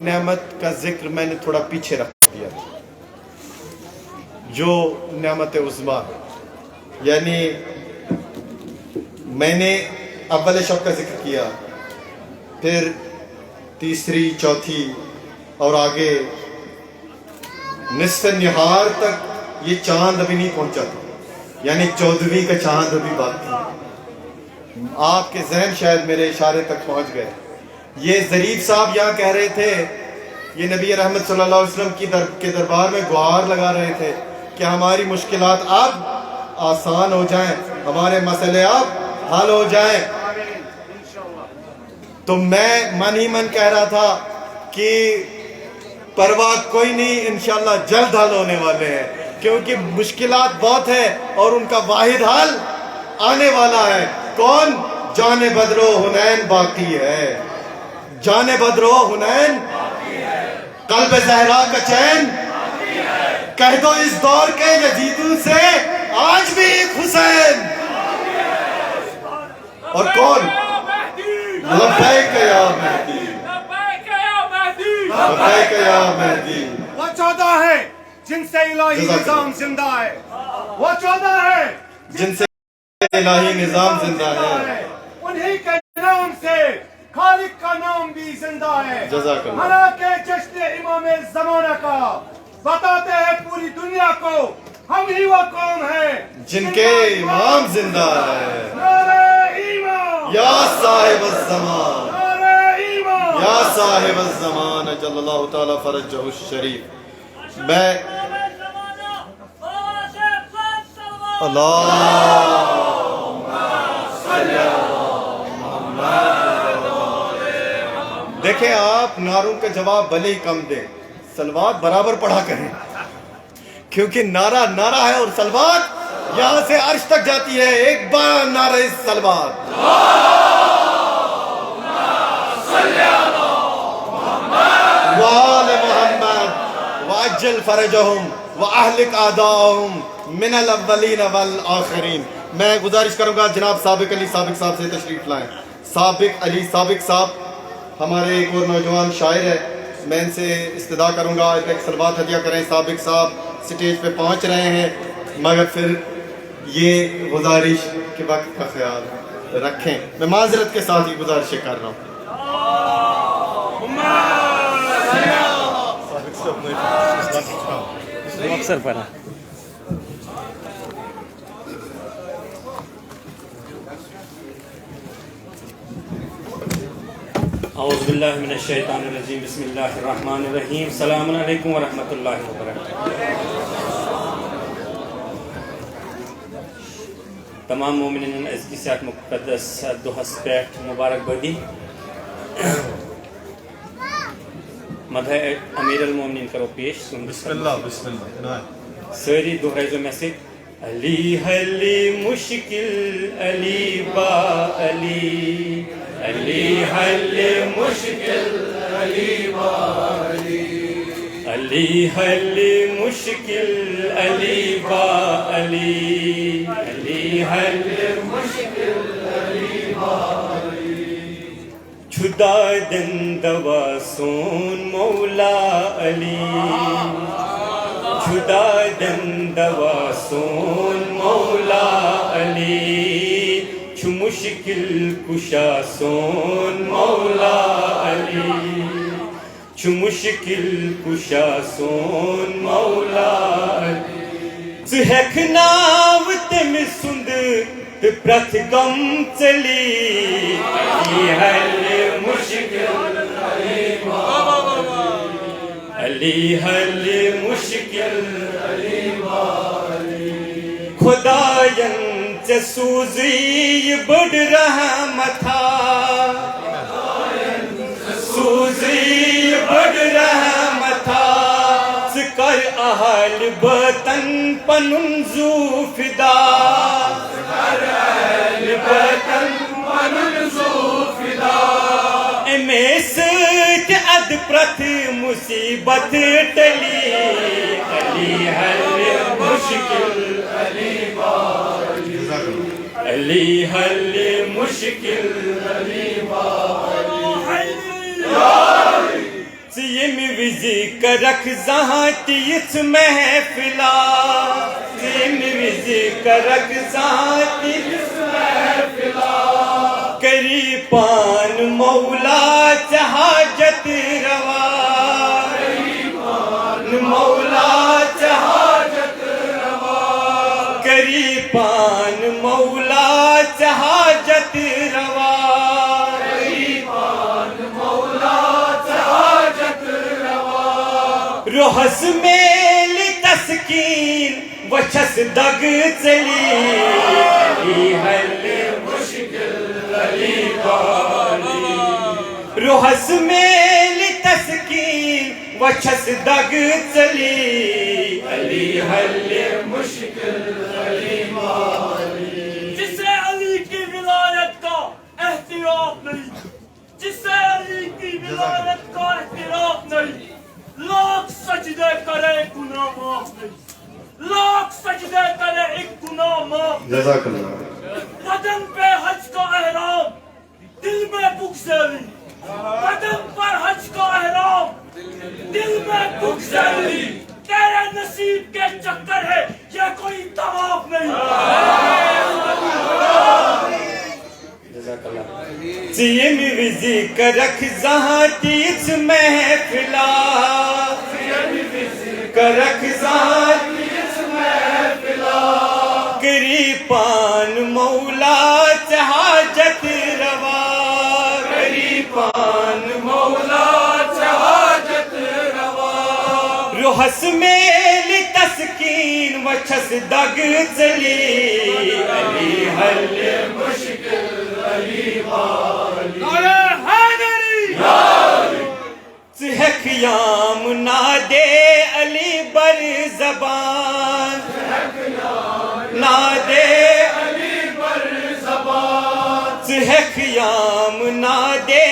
نعمت کا ذکر میں نے تھوڑا پیچھے رکھ دیا، جو نعمت عظمیٰ، یعنی میں نے اول شب کا ذکر کیا، پھر تیسری، چوتھی اور آگے نصف نہار تک یہ چاند ابھی نہیں پہنچا تھا، یعنی 14ویں کا چاند ابھی باقی۔ آپ کے ذہن شاید میرے اشارے تک پہنچ گئے۔ یہ ظریف صاحب یہاں کہہ رہے تھے، یہ نبی رحمت صلی اللہ علیہ وسلم کے دربار میں گہار لگا رہے تھے کہ ہماری مشکلات اب آسان ہو جائیں، ہمارے مسئلے اب حل ہو جائیں۔ تو میں من ہی من کہہ رہا تھا کہ پرواہ کوئی نہیں، انشاءاللہ جلد حل ہونے والے ہیں، کیونکہ مشکلات بہت ہے اور ان کا واحد حل آنے والا ہے۔ کون؟ جان بدر و حنین باقی ہے، جان بدر و حنین، قلب زہرا کا چین، کہہ دو اس دور کے یزیدوں سے آج بھی ایک حسین۔ اور کون؟ لبیک یا مہدی، لبیک یا مہدی۔ وہ 14 ہے جن سے الہی نظام زندہ ہے، وہ 14 ہے جن سے الہی نظام زندہ ہے، انہی کے نام سے خالق کا نام بھی زندہ ہے۔ جزاک اللہ۔ منا کے جشن امام زمانہ کا بتاتے ہیں پوری دنیا کو، ہم ہی وہ قوم ہے جن کے امام زندہ ہے۔ نعرہ ایمان، یا صاحب الزمان، نعرہ ایمان، یا صاحب الزمان اجل اللہ تعالی فرجہ الشریف۔ میں اللہ دیکھیں، آپ نعروں کا جواب بھلے ہی کم دیں، صلوات برابر پڑھا کریں، کیونکہ نعرہ نعرہ ہے اور صلوات یہاں سے عرش تک جاتی ہے۔ ایک بار نعرہ صلوات۔ وآل محمد وعجل فرجہم واہلک اعداءہم من الاولین والآخرین۔ میں گزارش کروں گا جناب سابق علی سابق صاحب سے تشریف لائیں۔ سابق علی سابق صاحب ہمارے ایک اور نوجوان شاعر ہے، میں ان سے استدعا کروں گا ایک صلوات ہدیہ کریں۔ سابق صاحب سٹیج پہ پہنچ رہے ہیں، مگر پھر یہ گزارش کے وقت کا خیال رکھیں، میں معذرت کے ساتھ یہ گزارشیں کر رہا ہوں۔ اکثر پڑھا۔ اعوذ باللہ من الشیطان الرجیم، بسم اللہ الرحمن الرحیم۔ السلام علیکم ورحمۃ اللہ وبرکاتہ۔ تمام مومنین از کی سیاق مقدس دہس پیٹھ مبارک بدی مدح امیر المومنین کرو پیش۔ بسم اللہ بسم اللہ۔ ساری دہرائزو میں سے علی حلی مشکل علی با علی، علی حلی مشکل علی با علی، علی حلی مشکل علی با علی، علی حلی مشکل علی با علی، چھدا دن دوا سون مولا علی، چھدا دن دوا سون مولا علی، چھ مشکل کشا سون مولا علی، چھ مشکل کشا سون مولا علی، ژٕ ہیٚکھ ناو تٔمِس سُنٛد تہٕ پرٛٮ۪تھ غم ژٔلی، علی حلی مشکل علی با علی حلی مشکل علی با علی، خداین ژےٚ سوٗزٕے یہِ بٔڑ رحمتھا، سوٗزٕے یہِ بٔڑ رحمتھا، ژٕ کر اہل بٲتن پنُن زوٗ فدا، ژٕ کر اہل بٲتن پنُن زوٗ فدا، اَمے سۭتۍ اَدٕ پرٛٮ۪تھ مُصیبت ٹلی، علی حلی مشکل علی با علی، علی حلی مشکل علی با علی، یم وزی کرک زہانت یت محفلا یم وزی کرک زہانت یت محفلا کری پان مولا چہاجت روا کری پان مولا چہاجت روا کری پان مولا چہاجت روا کری پان مولا چہاجت روا روحس میل تسکین وچھس دگ چلی حل مشکل علی والی روحس میل تسکین وچھس دگ چلی علی حل مشکل علی والی جسے علی کی ولایت کا احترام نہیں جسے علی کی ولایت کا احترام نہیں لاکھ سجدے کرے گناہ معاف نہیں لاکھ سجدے کرے ایک گناہ معاف نہیں جزاک اللہ بدن پہ حج کا احرام دل میں بغض بدن پر حج کا احرام دل میں بغض تیرے نصیب کے چکر ہے یہ کوئی طواف نہیں یم وزی کرک زہانت یت محفلا کرک زہانت یت محفلا کری پان مولا چہاجت روا کری پان مولا چہاجت روا روحس میل تسکین وچھس دگ چلی علی حل مشکل علی والی نعرہ حیدری چہک یام نادے علی بر زبان نادے علی بر زبان چہک یام نادے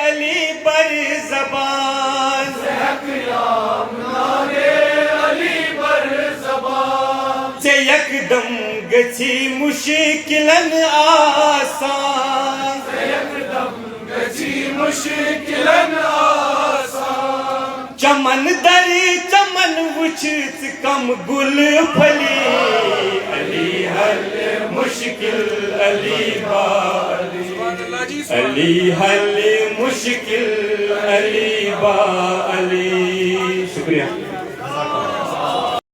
علی بر زبان چہک یام نادے علی بر زبان چہ یک دم گچھی مشکلن آسان چہ یک دم گچھی مشکلن آسان چمن در چمن وچھت کم گل پھلی علی حل مشکل علی والی علی حل مشکل علی والی شکریہ